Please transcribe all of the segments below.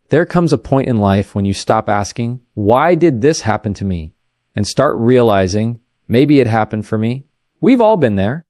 There comes a point in life when you stop asking, why did this happen to me? And start realizing, maybe it happened for me. We've all been there.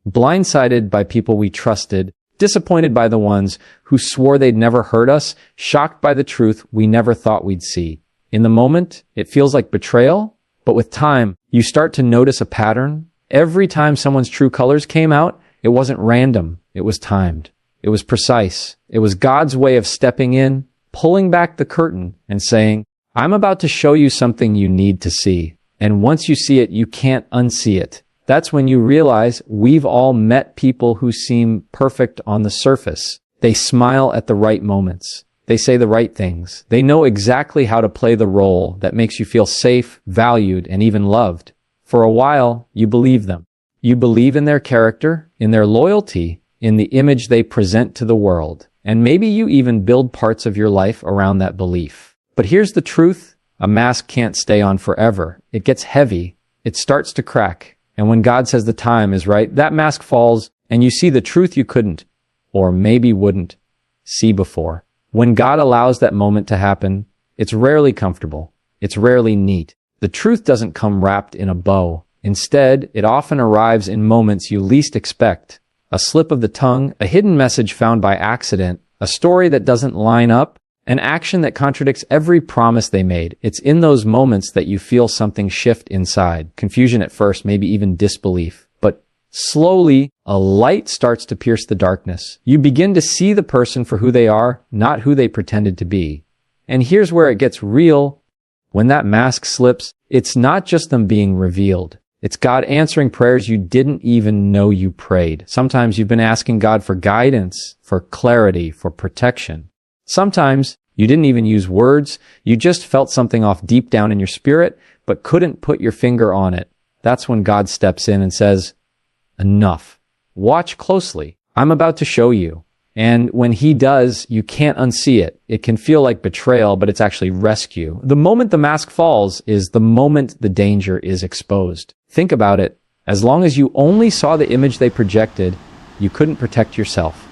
Blindsided by people we trusted, disappointed by the ones who swore they'd never hurt us, shocked by the truth we never thought we'd see. In the moment, it feels like betrayal, but with time, you start to notice a pattern. Every time someone's true colors came out, it wasn't random, it was timed. It was precise. It was God's way of stepping in, pulling back the curtain and saying, I'm about to show you something you need to see. And once you see it, you can't unsee it. That's when you realize we've all met people who seem perfect on the surface. They smile at the right moments. They say the right things. They know exactly how to play the role that makes you feel safe, valued, and even loved. For a while, you believe them. You believe in their character, in their loyalty, in the image they present to the world. And maybe you even build parts of your life around that belief. But here's the truth. A mask can't stay on forever. It gets heavy. It starts to crack. And when God says the time is right, that mask falls and you see the truth you couldn't, or maybe wouldn't, see before. When God allows that moment to happen, it's rarely comfortable. It's rarely neat. The truth doesn't come wrapped in a bow. Instead, it often arrives in moments you least expect. A slip of the tongue, a hidden message found by accident, a story that doesn't line up, an action that contradicts every promise they made. It's in those moments that you feel something shift inside. Confusion at first, maybe even disbelief. But slowly, a light starts to pierce the darkness. You begin to see the person for who they are, not who they pretended to be. And here's where it gets real. When that mask slips, it's not just them being revealed. It's God answering prayers you didn't even know you prayed. Sometimes you've been asking God for guidance, for clarity, for protection. Sometimes you didn't even use words. You just felt something off deep down in your spirit, but couldn't put your finger on it. That's when God steps in and says, enough. Watch closely. I'm about to show you. And when he does, you can't unsee it. It can feel like betrayal, but it's actually rescue. The moment the mask falls is the moment the danger is exposed. Think about it. As long as you only saw the image they projected, you couldn't protect yourself.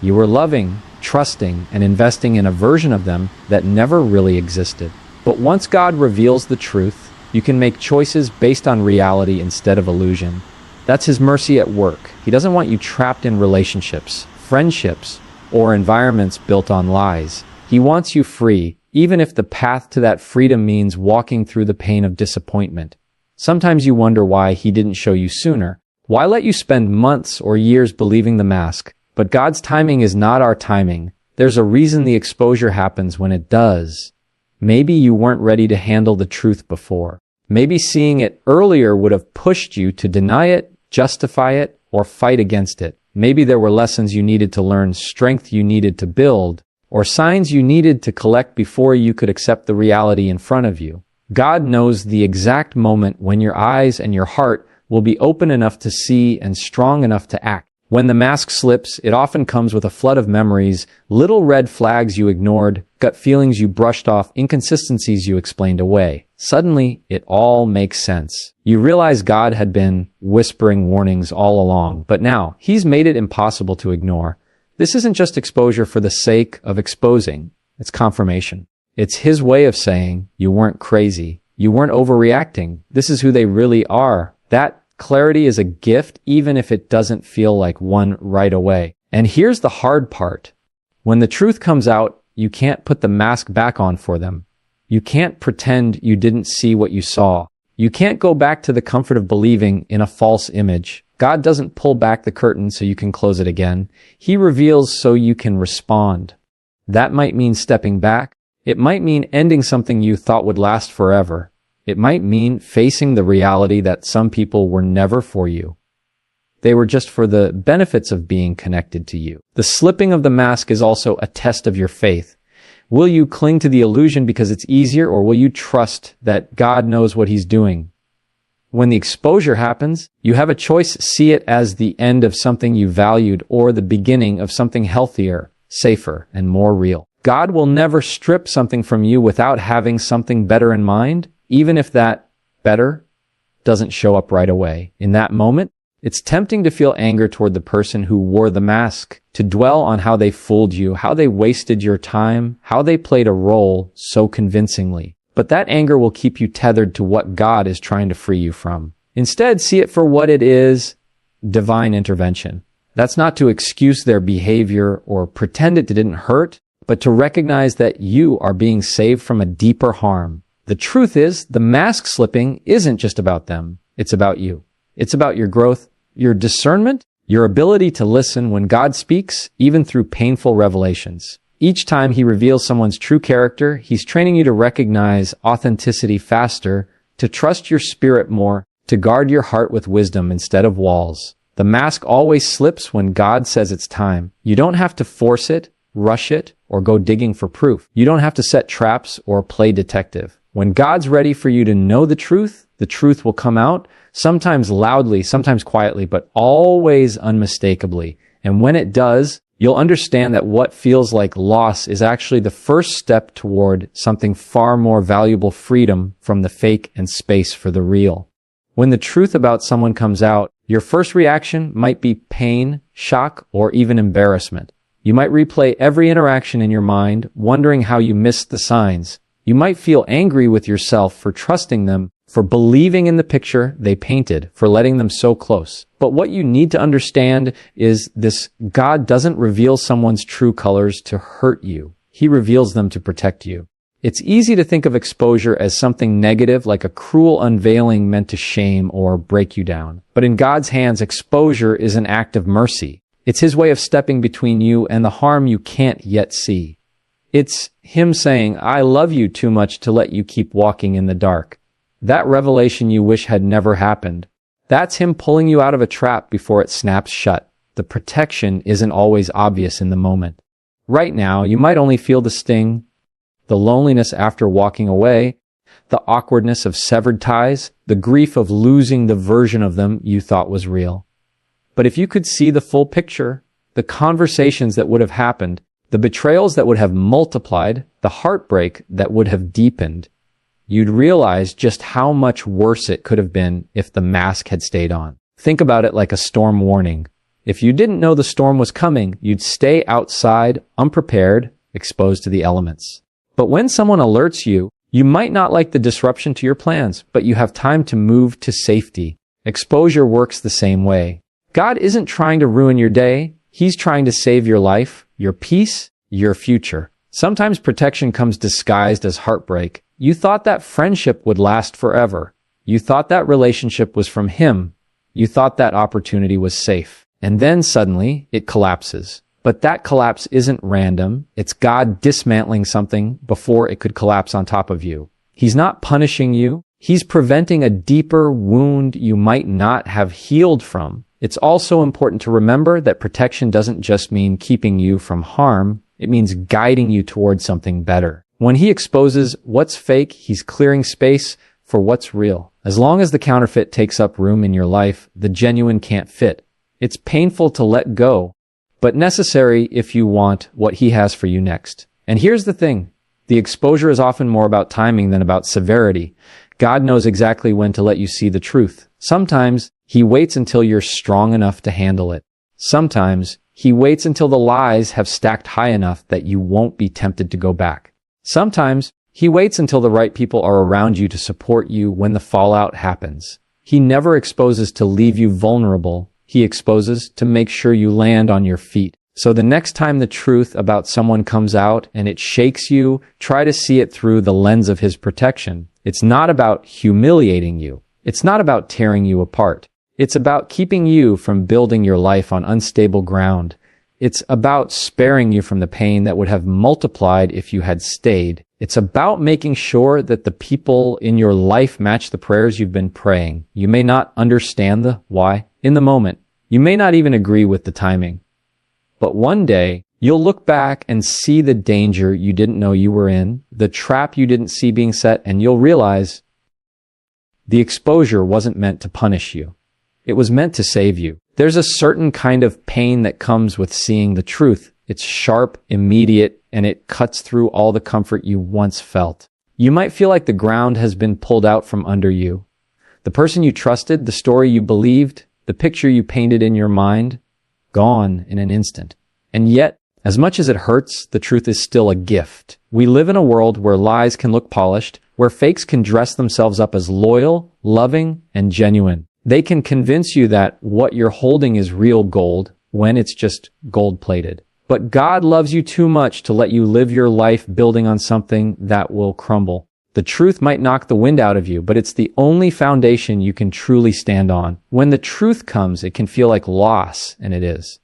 You were loving, trusting, and investing in a version of them that never really existed. But once God reveals the truth, you can make choices based on reality instead of illusion. That's his mercy at work. He doesn't want you trapped in relationships, friendships, or environments built on lies. He wants you free, even if the path to that freedom means walking through the pain of disappointment. Sometimes you wonder why he didn't show you sooner. Why let you spend months or years believing the mask? But God's timing is not our timing. There's a reason the exposure happens when it does. Maybe you weren't ready to handle the truth before. Maybe seeing it earlier would have pushed you to deny it, justify it, or fight against it. Maybe there were lessons you needed to learn, strength you needed to build, or signs you needed to collect before you could accept the reality in front of you. God knows the exact moment when your eyes and your heart will be open enough to see and strong enough to act. When the mask slips, it often comes with a flood of memories, little red flags you ignored, gut feelings you brushed off, inconsistencies you explained away. Suddenly, it all makes sense. You realize God had been whispering warnings all along, but now he's made it impossible to ignore. This isn't just exposure for the sake of exposing. It's confirmation. It's his way of saying, you weren't crazy. You weren't overreacting. This is who they really are. That clarity is a gift, even if it doesn't feel like one right away. And here's the hard part. When the truth comes out, you can't put the mask back on for them. You can't pretend you didn't see what you saw. You can't go back to the comfort of believing in a false image. God doesn't pull back the curtain so you can close it again. He reveals so you can respond. That might mean stepping back. It might mean ending something you thought would last forever. It might mean facing the reality that some people were never for you. They were just for the benefits of being connected to you. The slipping of the mask is also a test of your faith. Will you cling to the illusion because it's easier, or will you trust that God knows what he's doing? When the exposure happens, you have a choice. See it as the end of something you valued or the beginning of something healthier, safer, and more real. God will never strip something from you without having something better in mind, even if that better doesn't show up right away. In that moment, It's tempting to feel anger toward the person who wore the mask, to dwell on how they fooled you, how they wasted your time, how they played a role so convincingly. But that anger will keep you tethered to what God is trying to free you from. Instead, see it for what it is: divine intervention. That's not to excuse their behavior or pretend it didn't hurt, but to recognize that you are being saved from a deeper harm. The truth is, the mask slipping isn't just about them. It's about you. It's about your growth, your discernment, your ability to listen when God speaks, even through painful revelations. Each time he reveals someone's true character, he's training you to recognize authenticity faster, to trust your spirit more, to guard your heart with wisdom instead of walls. The mask always slips when God says it's time. You don't have to force it, rush it, or go digging for proof. You don't have to set traps or play detective. When God's ready for you to know the truth will come out, sometimes loudly, sometimes quietly, but always unmistakably. And when it does, you'll understand that what feels like loss is actually the first step toward something far more valuable: freedom from the fake and space for the real. When the truth about someone comes out, your first reaction might be pain, shock, or even embarrassment. You might replay every interaction in your mind, wondering how you missed the signs. You might feel angry with yourself for trusting them, for believing in the picture they painted, for letting them so close. But what you need to understand is this: God doesn't reveal someone's true colors to hurt you. He reveals them to protect you. It's easy to think of exposure as something negative, like a cruel unveiling meant to shame or break you down. But in God's hands, exposure is an act of mercy. It's his way of stepping between you and the harm you can't yet see. It's him saying, "I love you too much to let you keep walking in the dark." That revelation you wish had never happened. That's him pulling you out of a trap before it snaps shut. The protection isn't always obvious in the moment. Right now, you might only feel the sting, the loneliness after walking away, the awkwardness of severed ties, the grief of losing the version of them you thought was real. But if you could see the full picture, the conversations that would have happened, the betrayals that would have multiplied, the heartbreak that would have deepened, you'd realize just how much worse it could have been if the mask had stayed on. Think about it like a storm warning. If you didn't know the storm was coming, you'd stay outside, unprepared, exposed to the elements. But when someone alerts you, you might not like the disruption to your plans, but you have time to move to safety. Exposure works the same way. God isn't trying to ruin your day. He's trying to save your life, your peace, your future. Sometimes protection comes disguised as heartbreak. You thought that friendship would last forever. You thought that relationship was from him. You thought that opportunity was safe. And then suddenly, it collapses. But that collapse isn't random. It's God dismantling something before it could collapse on top of you. He's not punishing you. He's preventing a deeper wound you might not have healed from. It's also important to remember that protection doesn't just mean keeping you from harm. It means guiding you towards something better. When he exposes what's fake, he's clearing space for what's real. As long as the counterfeit takes up room in your life, the genuine can't fit. It's painful to let go, but necessary if you want what he has for you next. And here's the thing. The exposure is often more about timing than about severity. God knows exactly when to let you see the truth. Sometimes he waits until you're strong enough to handle it. Sometimes he waits until the lies have stacked high enough that you won't be tempted to go back. Sometimes he waits until the right people are around you to support you when the fallout happens. He never exposes to leave you vulnerable. He exposes to make sure you land on your feet. So the next time the truth about someone comes out and it shakes you, try to see it through the lens of his protection. It's not about humiliating you. It's not about tearing you apart. It's about keeping you from building your life on unstable ground. It's about sparing you from the pain that would have multiplied if you had stayed. It's about making sure that the people in your life match the prayers you've been praying. You may not understand the why in the moment. You may not even agree with the timing. But one day, you'll look back and see the danger you didn't know you were in, the trap you didn't see being set, and you'll realize the exposure wasn't meant to punish you. It was meant to save you. There's a certain kind of pain that comes with seeing the truth. It's sharp, immediate, and it cuts through all the comfort you once felt. You might feel like the ground has been pulled out from under you. The person you trusted, the story you believed, The picture you painted in your mind, gone in an instant. And yet, as much as it hurts, the truth is still a gift. We live in a world where lies can look polished, where fakes can dress themselves up as loyal, loving, and genuine. They can convince you that what you're holding is real gold when it's just gold-plated. But God loves you too much to let you live your life building on something that will crumble. The truth might knock the wind out of you, but it's the only foundation you can truly stand on. When the truth comes, it can feel like loss, and it is.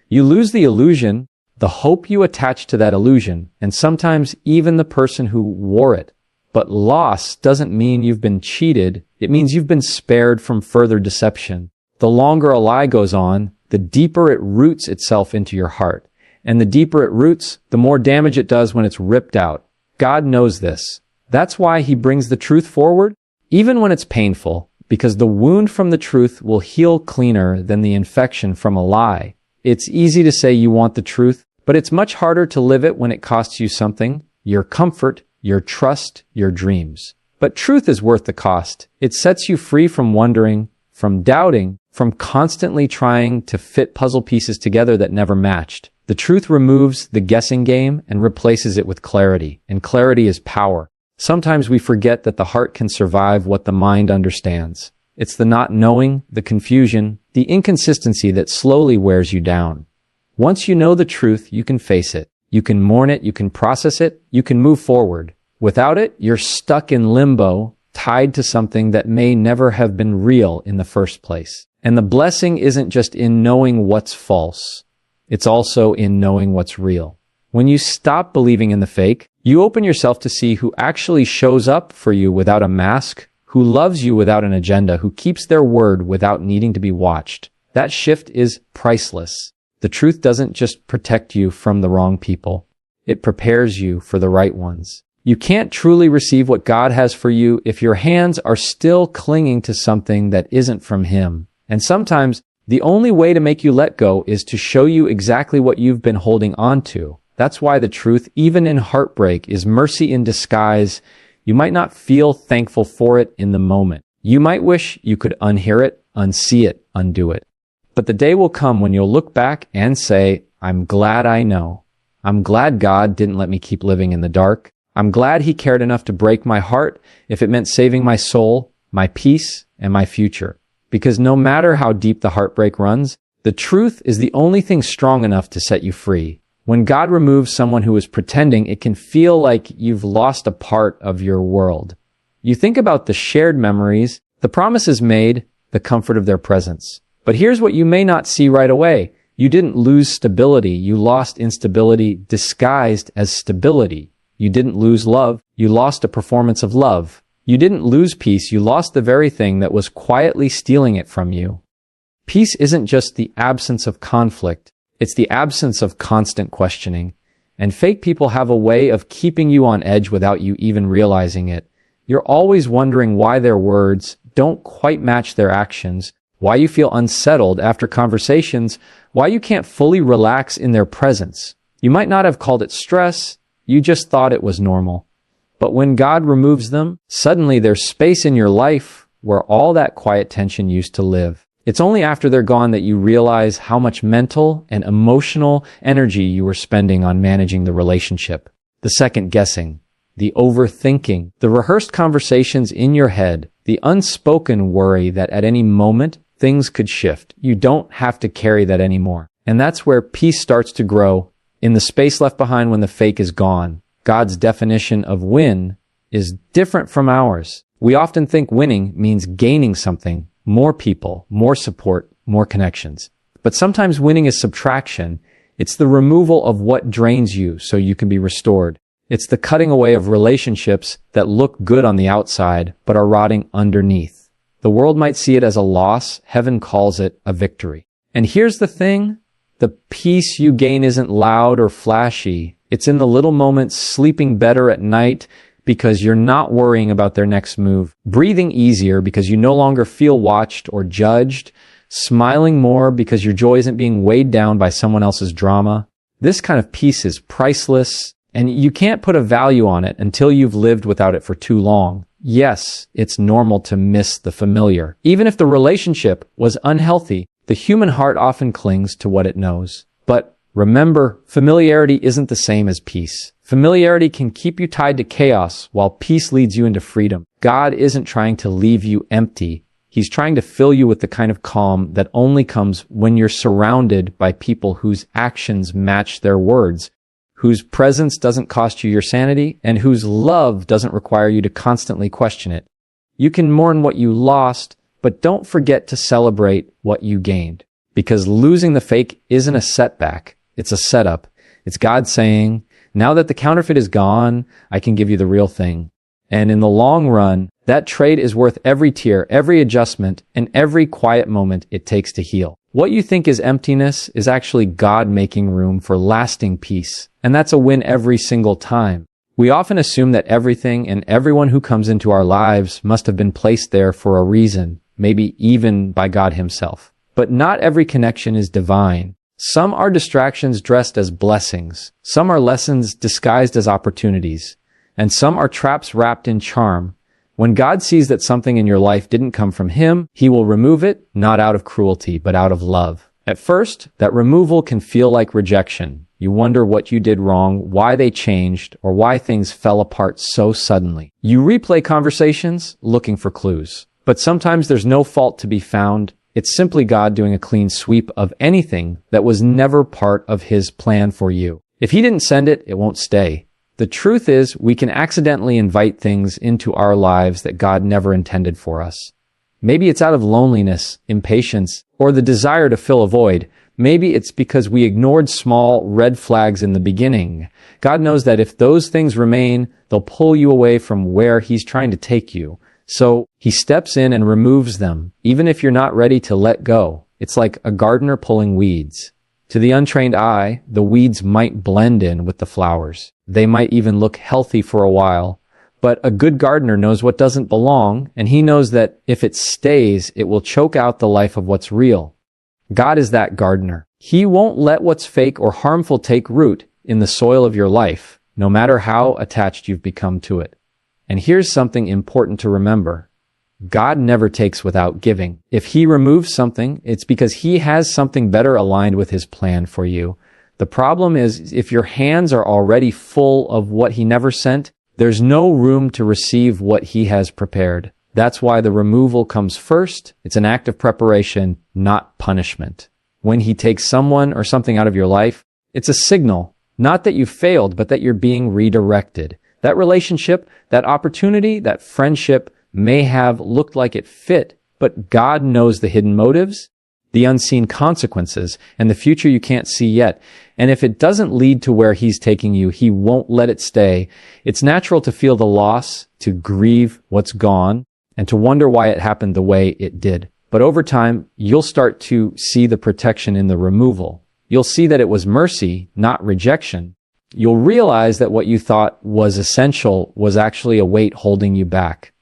You lose the illusion, the hope you attach to that illusion, and sometimes even the person who wore it. But loss doesn't mean you've been cheated. It means you've been spared from further deception. The longer a lie goes on, the deeper it roots itself into your heart. And the deeper it roots, the more damage it does when it's ripped out. God knows this. That's why he brings the truth forward, even when it's painful, because the wound from the truth will heal cleaner than the infection from a lie. It's easy to say you want the truth, but it's much harder to live it when it costs you something, your comfort, your trust, your dreams. But truth is worth the cost. It sets you free from wondering, from doubting, from constantly trying to fit puzzle pieces together that never matched. The truth removes the guessing game and replaces it with clarity, and clarity is power. Sometimes we forget that the heart can survive what the mind understands. It's the not knowing, the confusion, the inconsistency that slowly wears you down. Once you know the truth, you can face it. You can mourn it, you can process it, you can move forward. Without it, you're stuck in limbo, tied to something that may never have been real in the first place. And the blessing isn't just in knowing what's false. It's also in knowing what's real. When you stop believing in the fake, you open yourself to see who actually shows up for you without a mask, who loves you without an agenda, who keeps their word without needing to be watched. That shift is priceless. The truth doesn't just protect you from the wrong people. It prepares you for the right ones. You can't truly receive what God has for you if your hands are still clinging to something that isn't from Him. And sometimes the only way to make you let go is to show you exactly what you've been holding on to. That's why the truth, even in heartbreak, is mercy in disguise. You might not feel thankful for it in the moment. You might wish you could unhear it, unsee it, undo it. But the day will come when you'll look back and say, I'm glad I know. I'm glad God didn't let me keep living in the dark. I'm glad He cared enough to break my heart if it meant saving my soul, my peace, and my future. Because no matter how deep the heartbreak runs, the truth is the only thing strong enough to set you free. When God removes someone who is pretending, it can feel like you've lost a part of your world. You think about the shared memories, the promises made, the comfort of their presence. But here's what you may not see right away. You didn't lose stability. You lost instability disguised as stability. You didn't lose love. You lost a performance of love. You didn't lose peace. You lost the very thing that was quietly stealing it from you. Peace isn't just the absence of conflict. It's the absence of constant questioning. And fake people have a way of keeping you on edge without you even realizing it. You're always wondering why their words don't quite match their actions, why you feel unsettled after conversations, why you can't fully relax in their presence. You might not have called it stress, you just thought it was normal. But when God removes them, suddenly there's space in your life where all that quiet tension used to live. It's only after they're gone that you realize how much mental and emotional energy you were spending on managing the relationship. The second guessing, the overthinking, the rehearsed conversations in your head, the unspoken worry that at any moment things could shift. You don't have to carry that anymore. And that's where peace starts to grow in the space left behind when the fake is gone. God's definition of win is different from ours. We often think winning means gaining something, more people, more support, more connections. But sometimes winning is subtraction. It's the removal of what drains you so you can be restored. It's the cutting away of relationships that look good on the outside but are rotting underneath. The world might see it as a loss. Heaven calls it a victory. And here's the thing. The peace you gain isn't loud or flashy. It's in the little moments, sleeping better at night because you're not worrying about their next move, breathing easier because you no longer feel watched or judged, smiling more because your joy isn't being weighed down by someone else's drama. This kind of peace is priceless, and you can't put a value on it until you've lived without it for too long. Yes, it's normal to miss the familiar. Even if the relationship was unhealthy, the human heart often clings to what it knows. But remember, familiarity isn't the same as peace. Familiarity can keep you tied to chaos, while peace leads you into freedom. God isn't trying to leave you empty. He's trying to fill you with the kind of calm that only comes when you're surrounded by people whose actions match their words, whose presence doesn't cost you your sanity, and whose love doesn't require you to constantly question it. You can mourn what you lost, but don't forget to celebrate what you gained. Because losing the fake isn't a setback, it's a setup. It's God saying, now that the counterfeit is gone, I can give you the real thing. And in the long run, that trade is worth every tear, every adjustment, and every quiet moment it takes to heal. What you think is emptiness is actually God making room for lasting peace. And that's a win every single time. We often assume that everything and everyone who comes into our lives must have been placed there for a reason, maybe even by God himself. But not every connection is divine. Some are distractions dressed as blessings. Some are lessons disguised as opportunities. And some are traps wrapped in charm. When God sees that something in your life didn't come from him, he will remove it, not out of cruelty, but out of love. At first, that removal can feel like rejection. You wonder what you did wrong, why they changed, or why things fell apart so suddenly. You replay conversations, looking for clues. But sometimes there's no fault to be found. It's simply God doing a clean sweep of anything that was never part of his plan for you. If he didn't send it, it won't stay. The truth is, we can accidentally invite things into our lives that God never intended for us. Maybe it's out of loneliness, impatience, or the desire to fill a void. Maybe it's because we ignored small red flags in the beginning. God knows that if those things remain, they'll pull you away from where he's trying to take you. So he steps in and removes them, even if you're not ready to let go. It's like a gardener pulling weeds. To the untrained eye, the weeds might blend in with the flowers. They might even look healthy for a while. But a good gardener knows what doesn't belong, and he knows that if it stays, it will choke out the life of what's real. God is that gardener. He won't let what's fake or harmful take root in the soil of your life, no matter how attached you've become to it. And here's something important to remember. God never takes without giving. If he removes something, it's because he has something better aligned with his plan for you. The problem is, if your hands are already full of what he never sent, there's no room to receive what he has prepared. That's why the removal comes first. It's an act of preparation, not punishment. When he takes someone or something out of your life, it's a signal, not that you failed, but that you're being redirected. That relationship, that opportunity, that friendship may have looked like it fit, but God knows the hidden motives, the unseen consequences, and the future you can't see yet. And if it doesn't lead to where he's taking you, he won't let it stay. It's natural to feel the loss, to grieve what's gone, and to wonder why it happened the way it did. But over time, you'll start to see the protection in the removal. You'll see that it was mercy, not rejection. You'll realize that what you thought was essential was actually a weight holding you back.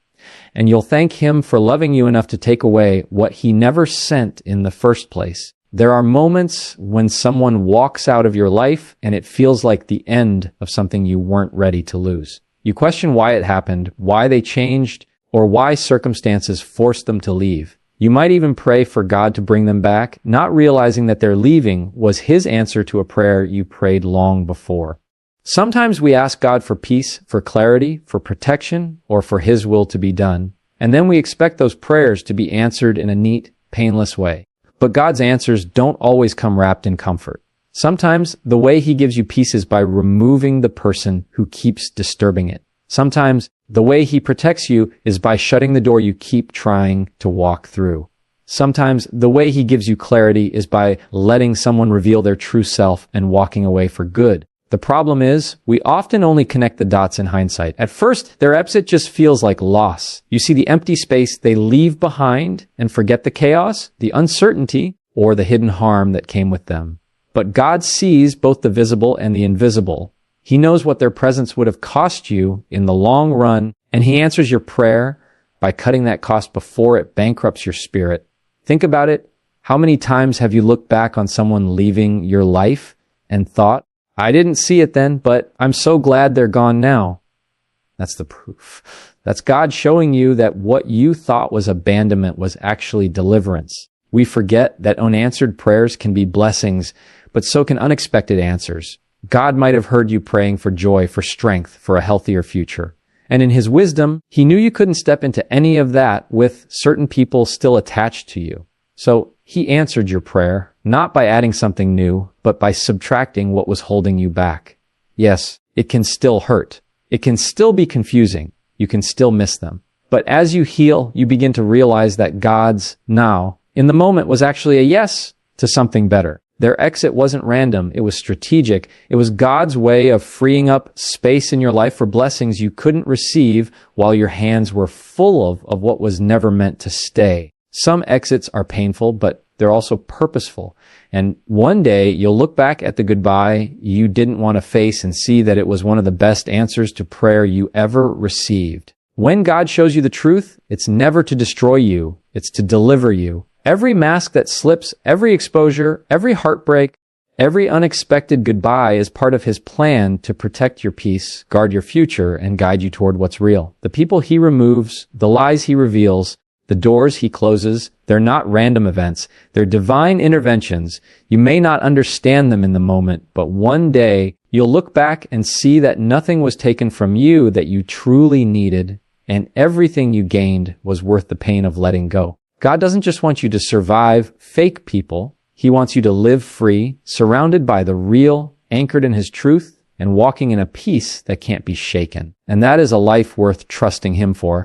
And you'll thank him for loving you enough to take away what he never sent in the first place. There are moments when someone walks out of your life and it feels like the end of something you weren't ready to lose. You question why it happened, why they changed, or why circumstances forced them to leave. You might even pray for God to bring them back, not realizing that their leaving was his answer to a prayer you prayed long before. Sometimes we ask God for peace, for clarity, for protection, or for his will to be done. And then we expect those prayers to be answered in a neat, painless way. But God's answers don't always come wrapped in comfort. Sometimes the way he gives you peace is by removing the person who keeps disturbing it. Sometimes the way he protects you is by shutting the door you keep trying to walk through. Sometimes the way he gives you clarity is by letting someone reveal their true self and walking away for good. The problem is, we often only connect the dots in hindsight. At first, their exit just feels like loss. You see the empty space they leave behind and forget the chaos, the uncertainty, or the hidden harm that came with them. But God sees both the visible and the invisible. He knows what their presence would have cost you in the long run, and he answers your prayer by cutting that cost before it bankrupts your spirit. Think about it. How many times have you looked back on someone leaving your life and thought, I didn't see it then, but I'm so glad they're gone now. That's the proof. That's God showing you that what you thought was abandonment was actually deliverance. We forget that unanswered prayers can be blessings, but so can unexpected answers. God might have heard you praying for joy, for strength, for a healthier future. And in his wisdom, he knew you couldn't step into any of that with certain people still attached to you. So he answered your prayer, not by adding something new, but by subtracting what was holding you back. Yes, it can still hurt. It can still be confusing. You can still miss them. But as you heal, you begin to realize that God's now, in the moment, was actually a yes to something better. Their exit wasn't random. It was strategic. It was God's way of freeing up space in your life for blessings you couldn't receive while your hands were full of what was never meant to stay. Some exits are painful, but they're also purposeful. And one day you'll look back at the goodbye you didn't want to face and see that it was one of the best answers to prayer you ever received. When God shows you the truth, it's never to destroy you. It's to deliver you. Every mask that slips, every exposure, every heartbreak, every unexpected goodbye is part of his plan to protect your peace, guard your future, and guide you toward what's real. The people he removes, the lies he reveals, the doors he closes, they're not random events. They're divine interventions. You may not understand them in the moment, but one day you'll look back and see that nothing was taken from you that you truly needed, and everything you gained was worth the pain of letting go. God doesn't just want you to survive fake people. He wants you to live free, surrounded by the real, anchored in his truth, and walking in a peace that can't be shaken. And that is a life worth trusting him for.